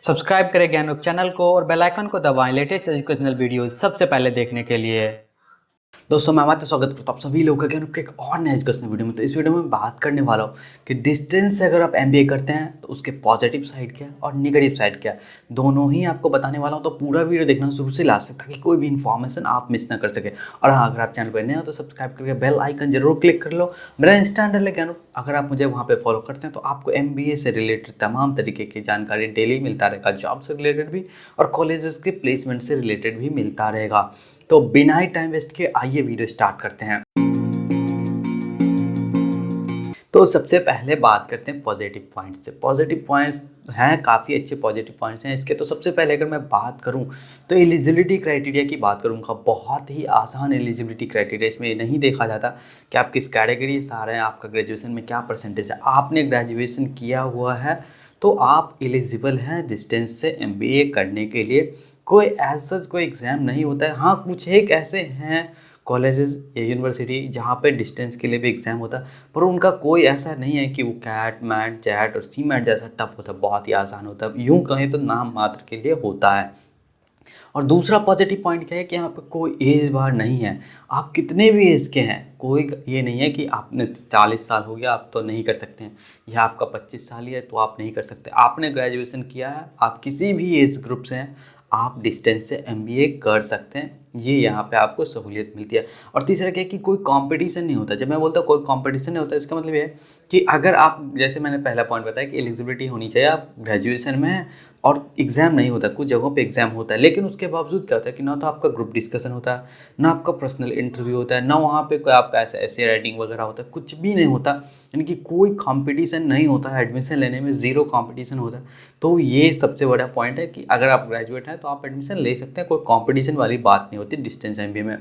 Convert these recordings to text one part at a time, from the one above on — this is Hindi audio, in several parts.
सब्सक्राइब करें ज्ञानरूप चैनल को और बेल आइकन को दबाएं लेटेस्ट एजुकेशनल वीडियोस सबसे पहले देखने के लिए। दोस्तों मैं आपका स्वागत करता हूँ आप सभी लोगों का ज्ञानरूप के एक और नए एजुकेशनल वीडियो में। तो इस वीडियो में बात करने वाला हूँ कि डिस्टेंस से अगर आप एमबीए करते हैं तो उसके पॉजिटिव साइड क्या है और नेगेटिव साइड क्या है, दोनों ही आपको बताने वाला हूँ। तो पूरा वीडियो देखना शुरू से लास्ट तक ताकि कोई भी इन्फॉर्मेशन आप मिस ना कर सके। और हाँ, अगर आप चैनल पर नए हो तो सब्सक्राइब करके बेल आइकन जरूर क्लिक कर लो। मेरा इंस्टा हैंडल है ज्ञानरूप, अगर आप मुझे वहाँ पे फॉलो करते हैं तो आपको एमबीए से रिलेटेड तमाम तरीके की जानकारी डेली मिलता रहेगा, जॉब से रिलेटेड भी और कॉलेजेस के प्लेसमेंट से रिलेटेड भी मिलता रहेगा। तो बिना ही टाइम वेस्ट के आइए वीडियो स्टार्ट करते हैं। तो सबसे पहले बात करते हैं पॉजिटिव पॉइंट्स से। पॉजिटिव पॉइंट्स हैं, काफ़ी अच्छे पॉजिटिव पॉइंट्स हैं इसके। तो सबसे पहले अगर मैं बात करूं तो एलिजिबिलिटी क्राइटेरिया की बात करूंगा। बहुत ही आसान एलिजिबिलिटी क्राइटेरिया, इसमें ये नहीं देखा जाता कि आप किस कैटेगरी से आ रहे हैं, आपका ग्रेजुएशन में क्या परसेंटेज है। आपने ग्रेजुएशन किया हुआ है तो आप एलिजिबल हैं डिस्टेंस से एमबीए करने के लिए। कोई ऐसा कोई एग्ज़ाम नहीं होता है। हाँ, कुछ एक ऐसे हैं कॉलेजेस या यूनिवर्सिटी जहाँ पे डिस्टेंस के लिए भी एग्ज़ाम होता है, पर उनका कोई ऐसा नहीं है कि वो कैट मैट जैट और सी मैट जैसा टफ होता है, बहुत ही आसान होता है। यूँ कहें तो नाम मात्र के लिए होता है। और दूसरा पॉजिटिव पॉइंट क्या है कि यहाँ पे कोई एज बार नहीं है। आप कितने भी एज के हैं, कोई ये नहीं है कि आपने 40 साल हो गया आप तो नहीं कर सकते हैं, या आपका 25 साल ही है तो आप नहीं कर सकते। आपने ग्रेजुएशन किया है, आप किसी भी एज ग्रुप से हैं, आप डिस्टेंस से एमबीए कर सकते हैं। ये यहाँ पे आपको सहूलियत मिलती है। और तीसरा क्या है कि कोई कंपटीशन नहीं होता। जब मैं बोलता हूँ कोई कंपटीशन नहीं होता, इसका मतलब ये है कि अगर आप, जैसे मैंने पहला पॉइंट बताया कि एलिजिबिलिटी होनी चाहिए, आप ग्रेजुएशन में हैं और एग्ज़ाम नहीं होता। कुछ जगहों पे एग्ज़ाम होता है, लेकिन उसके बावजूद क्या होता है कि ना तो आपका ग्रुप डिस्कशन होता है, ना आपका पर्सनल इंटरव्यू होता है, ना वहाँ पे कोई आपका ऐसा ऐसे राइटिंग वगैरह होता है, कुछ भी नहीं होता। यानी कि कोई कंपटीशन नहीं होता है एडमिशन लेने में, ज़ीरो कंपटीशन होता है। तो ये सबसे बड़ा पॉइंट है कि अगर आप ग्रेजुएट हैं तो आप एडमिशन ले सकते हैं, कोई कॉम्पिटिशन वाली बात नहीं होती डिस्टेंस एमबीए में।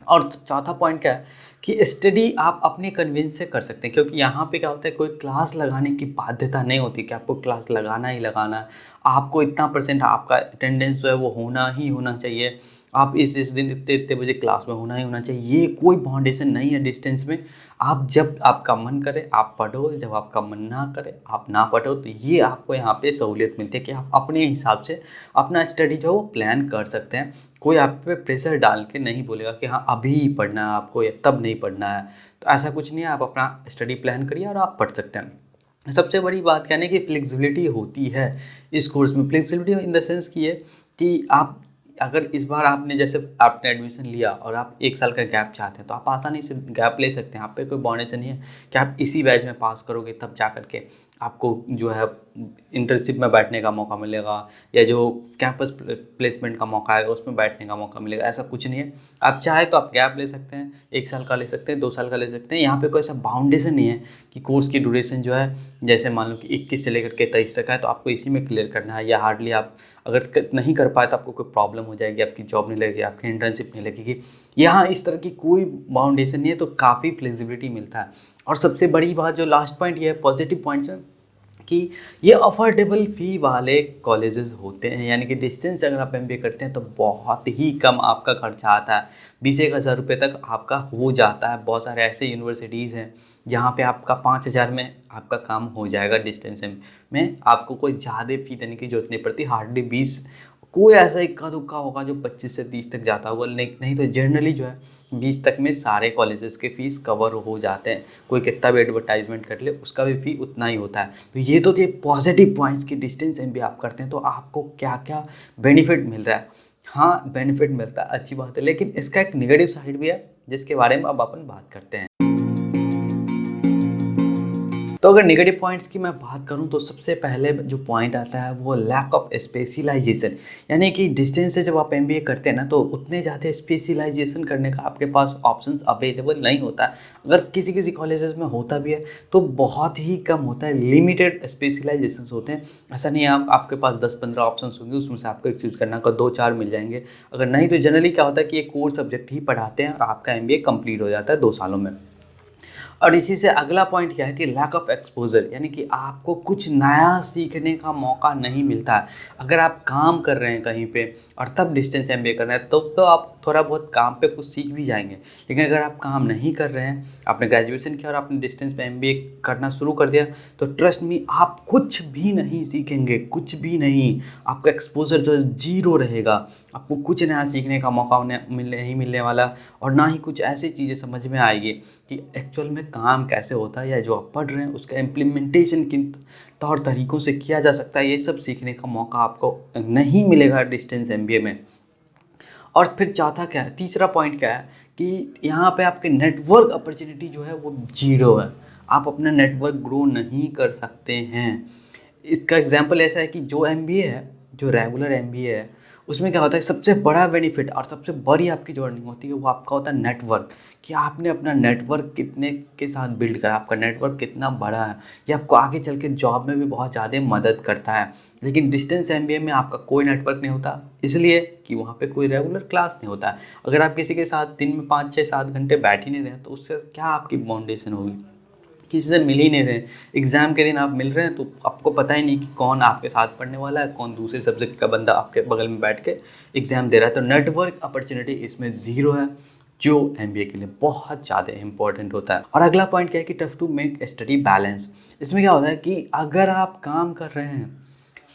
और चौथा पॉइंट क्या है कि स्टडी आप अपने कन्वीनियंस से कर सकते हैं, क्योंकि यहाँ पे क्या होता है, कोई क्लास लगाने की बाध्यता नहीं होती कि आपको क्लास लगाना ही लगाना है। आपको इतना परसेंट आपका अटेंडेंस जो है वो होना ही होना चाहिए, आप इस दिन इतने इतने बजे क्लास में होना ही होना चाहिए। ये कोई बाउंडेशन नहीं है डिस्टेंस में। आप जब आपका मन करे आप पढ़ो, जब आपका मन ना करे आप ना पढ़ो। तो ये आपको यहाँ पे सहूलियत मिलती है कि आप अपने हिसाब से अपना स्टडी जो है वो प्लान कर सकते हैं। कोई आप पे प्रेशर डाल के नहीं बोलेगा कि हाँ अभी ही पढ़ना है आपको या तब नहीं पढ़ना है। तो ऐसा कुछ नहीं है, आप अपना स्टडी प्लान करिए और आप पढ़ सकते हैं। सबसे बड़ी बात कहने की फ्लेक्सिबिलिटी होती है इस कोर्स में। फ्लेक्सिबिलिटी इन द सेंस की है कि आप अगर इस बार आपने, जैसे आपने एडमिशन लिया और आप 1 साल का गैप चाहते हैं तो आप आसानी से गैप ले सकते हैं। आप पे कोई बाउंडेशन नहीं है कि आप इसी बैच में पास करोगे तब जा करके आपको जो है इंटर्नशिप में बैठने का मौका मिलेगा, या जो कैंपस प्लेसमेंट का मौका आएगा उसमें बैठने का मौका मिलेगा। ऐसा कुछ नहीं है। आप चाहे तो आप गैप ले सकते हैं, 1 साल का ले सकते हैं, 2 साल का ले सकते हैं। यहाँ पे कोई ऐसा बाउंडेशन नहीं है कि कोर्स की ड्यूरेशन जो है, जैसे मान लो कि 21 से लेकर के 23 तक है तो आपको इसी में क्लियर करना है, या हार्डली आप अगर नहीं कर पाए तो आपको कोई प्रॉब्लम हो जाएगी, आपकी जॉब नहीं लगेगी, आपकी इंटर्नशिप नहीं लगेगी। यहाँ इस तरह की कोई बाउंडेशन नहीं है, तो काफ़ी फ्लेक्सिबिलिटी मिलता है। और सबसे बड़ी बात जो लास्ट पॉइंट ये है पॉजिटिव पॉइंट्स में कि ये अफोर्डेबल फ़ी वाले कॉलेजेस होते हैं। यानी कि डिस्टेंस अगर आप एमबीए करते हैं तो बहुत ही कम आपका खर्चा आता है, 20-1 हज़ार रुपये तक आपका हो जाता है। बहुत सारे ऐसे यूनिवर्सिटीज़ हैं जहाँ पे आपका 5 हज़ार में आपका काम हो जाएगा। डिस्टेंस में आपको कोई ज़्यादा फ़ी देने की जरूरत नहीं पड़ती, हार्डली 20। कोई ऐसा इक्का दुक्का होगा जो 25 से 30 तक जाता होगा, नहीं तो जनरली जो है 20 तक में सारे कॉलेजेस के फ़ीस कवर हो जाते हैं। कोई कितना भी एडवर्टाइजमेंट कर ले उसका भी फ़ी उतना ही होता है। तो ये तो थे पॉजिटिव पॉइंट्स कि डिस्टेंस एमबीए आप करते हैं तो आपको क्या क्या बेनिफिट मिल रहा है। हाँ, बेनिफिट मिलता है, अच्छी बात है, लेकिन इसका एक नेगेटिव साइड भी है जिसके बारे में अब अपन बात करते हैं। तो अगर नेगेटिव पॉइंट्स की मैं बात करूं तो सबसे पहले जो पॉइंट आता है वो लैक ऑफ स्पेशलाइजेशन। यानी कि डिस्टेंस से जब आप एमबीए करते हैं ना तो उतने ज़्यादा स्पेशलाइजेशन करने का आपके पास ऑप्शंस अवेलेबल नहीं होता है। अगर किसी किसी कॉलेजेस में होता भी है तो बहुत ही कम होता है, लिमिटेड स्पेशलाइजेशन होते हैं। ऐसा नहीं है आपके पास 10-15 ऑप्शन होंगे उसमें से आपको एक चूज़ करना का 2-4 मिल जाएंगे। अगर नहीं तो जनरली क्या होता है कि एक कोर सब्जेक्ट ही पढ़ाते हैं और आपका एमबीए कंप्लीट हो जाता है 2 सालों में। और इसी से अगला पॉइंट क्या है कि लैक ऑफ एक्सपोजर, यानी कि आपको कुछ नया सीखने का मौका नहीं मिलता है। अगर आप काम कर रहे हैं कहीं पे और तब डिस्टेंस एमबीए कर रहे हैं तो आप थोड़ा बहुत काम पे कुछ सीख भी जाएंगे। लेकिन अगर आप काम नहीं कर रहे हैं, आपने ग्रेजुएशन किया और आपने डिस्टेंस पे एमबीए करना शुरू कर दिया, तो ट्रस्ट मी आप कुछ भी नहीं सीखेंगे, कुछ भी नहीं। आपका एक्सपोजर जो है जीरो रहेगा, आपको कुछ नया सीखने का मौका नहीं मिलने वाला, और ना ही कुछ ऐसी चीज़ें समझ में आएगी कि एक्चुअल में काम कैसे होता है, या जो आप पढ़ रहे हैं उसका इम्प्लीमेंटेशन किन तौर तरीक़ों से किया जा सकता है, ये सब सीखने का मौका आपको नहीं मिलेगा डिस्टेंस एमबीए में। और फिर चौथा क्या है, तीसरा पॉइंट क्या है कि यहाँ पे आपके नेटवर्क अपॉर्चुनिटी जो है वो जीरो है। आप अपना नेटवर्क ग्रो नहीं कर सकते हैं। इसका एग्जांपल ऐसा है कि जो एमबीए है, जो रेगुलर एमबीए है, उसमें क्या होता है, सबसे बड़ा बेनिफिट और सबसे बड़ी आपकी जो अर्निंग होती है वो आपका होता है नेटवर्क। कि आपने अपना नेटवर्क कितने के साथ बिल्ड करा, आपका नेटवर्क कितना बड़ा है, ये आपको आगे चल के जॉब में भी बहुत ज़्यादा मदद करता है। लेकिन डिस्टेंस एमबीए में आपका कोई नेटवर्क नहीं होता, इसलिए कि वहाँ पे कोई रेगुलर क्लास नहीं होता है। अगर आप किसी के साथ दिन में 5 6 7 घंटे बैठ ही नहीं रहे तो उससे क्या आपकी बाउंडेशन होगी, किसी से मिल ही नहीं रहे। एग्ज़ाम के दिन आप मिल रहे हैं तो आपको पता ही नहीं कि कौन आपके साथ पढ़ने वाला है, कौन दूसरे सब्जेक्ट का बंदा आपके बगल में बैठ के एग्ज़ाम दे रहा है। तो नेटवर्क अपॉर्चुनिटी इसमें ज़ीरो है, जो एमबीए के लिए बहुत ज़्यादा इंपॉर्टेंट होता है। और अगला पॉइंट क्या है कि tough to make study balance. इसमें क्या होता है कि अगर आप काम कर रहे हैं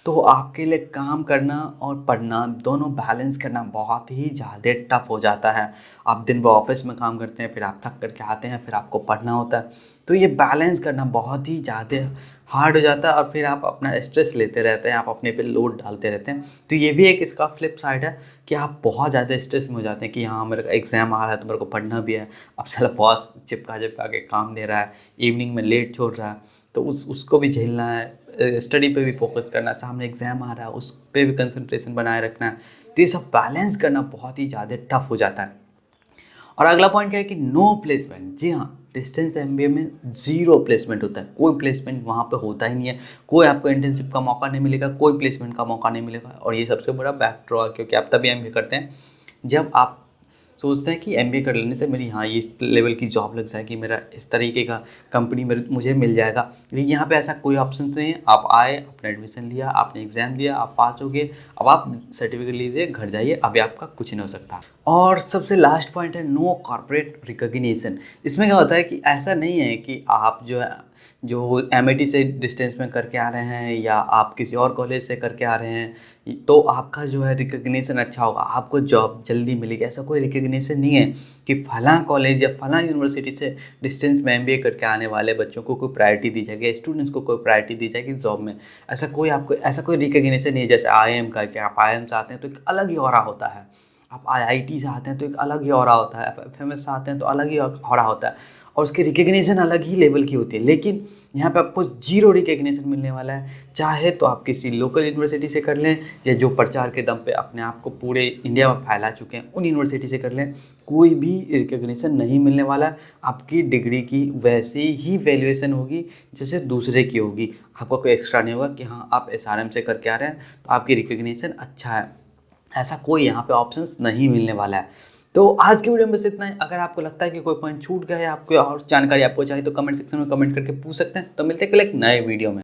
तो आपके लिए काम करना और पढ़ना दोनों बैलेंस करना बहुत ही ज़्यादा टफ हो जाता है। आप दिन भर ऑफिस में काम करते हैं, फिर आप थक करके आते हैं, फिर आपको पढ़ना होता है, तो ये बैलेंस करना बहुत ही ज़्यादा हार्ड हो जाता है। और फिर आप अपना स्ट्रेस लेते रहते हैं, आप अपने पे लोड डालते रहते हैं। तो ये भी एक इसका फ्लिप साइड है कि आप बहुत ज़्यादा स्ट्रेस में हो जाते हैं कि हाँ मेरा एग्ज़ाम आ रहा है तो मेरे को पढ़ना भी है। अब साला बॉस चिपका चिपका के काम दे रहा है, इवनिंग में लेट छोड़ रहा है, तो उसको भी झेलना है, स्टडी पे भी फोकस करना है, सामने एग्ज़ाम आ रहा है उस पे भी कंसंट्रेशन बनाए रखना है। तो ये सब बैलेंस करना बहुत ही ज़्यादा टफ हो जाता है। और अगला पॉइंट क्या है कि नो प्लेसमेंट। जी हाँ, डिस्टेंस एमबीए में ज़ीरो प्लेसमेंट होता है, कोई प्लेसमेंट वहाँ पे होता ही नहीं है। कोई आपको इंटर्नशिप का मौका नहीं मिलेगा, कोई प्लेसमेंट का मौका नहीं मिलेगा। और ये सबसे बड़ा बैक ड्रॉ है, क्योंकि आप तभी एमबीए करते हैं जब आप सोचते हैं कि एमबीए कर लेने से मेरी हाँ इस लेवल की जॉब लग जाएगी, मेरा इस तरीके का कंपनी मेरे मुझे मिल जाएगा। लेकिन यहाँ पे ऐसा कोई ऑप्शन नहीं है। आप आए, आपने एडमिशन लिया, आपने एग्ज़ाम दिया, आप पास हो गए, अब आप सर्टिफिकेट लीजिए, घर जाइए, अभी आपका कुछ नहीं हो सकता। और सबसे लास्ट पॉइंट है नो कॉर्पोरेट रिकॉग्निशन। इसमें क्या होता है कि ऐसा नहीं है कि आप जो एमआईटी से डिस्टेंस में करके आ रहे हैं या आप किसी और कॉलेज से करके आ रहे हैं तो आपका जो है रिकॉग्निशन अच्छा होगा, आपको जॉब जल्दी मिलेगी। ऐसा कोई रिकॉग्निशन नहीं है कि फलां कॉलेज या फलां यूनिवर्सिटी से डिस्टेंस में एमबीए करके आने वाले बच्चों को कोई प्रायोरिटी दी जाएगी, स्टूडेंट्स को कोई प्रायोरिटी दी जाएगी जॉब में। ऐसा कोई रिकॉग्निशन नहीं है। जैसे आईआईएम करके आप आईआईएम से आते हैं तो एक अलग ही ऑरा होता है, आप आईआईटी से आते हैं तो एक अलग ही ऑरा होता है, आप एफएमएस से आते हैं तो अलग ही ऑरा होता है, और उसकी रिकॉग्निशन अलग ही लेवल की होती है। लेकिन यहाँ पे आपको जीरो रिकॉग्निशन मिलने वाला है। चाहे तो आप किसी लोकल यूनिवर्सिटी से कर लें या जो प्रचार के दम पे अपने आप को पूरे इंडिया में फैला चुके हैं उन यूनिवर्सिटी से कर लें, कोई भी रिकॉग्निशन नहीं मिलने वाला। आपकी डिग्री की वैसे ही वैल्यूएशन होगी जैसे दूसरे की होगी। आपका कोई एक्स्ट्रा नहीं होगा कि हाँ आप एसआरएम से करके आ रहे हैं तो आपकी रिकॉग्निशन अच्छा है, ऐसा कोई यहाँ पे ऑप्शंस नहीं मिलने वाला है। तो आज की वीडियो में बस इतना ही। अगर आपको लगता है कि कोई पॉइंट छूट गया है, आपको और जानकारी आपको चाहिए तो कमेंट सेक्शन में कमेंट करके पूछ सकते हैं। तो मिलते हैं कल एक नए वीडियो में।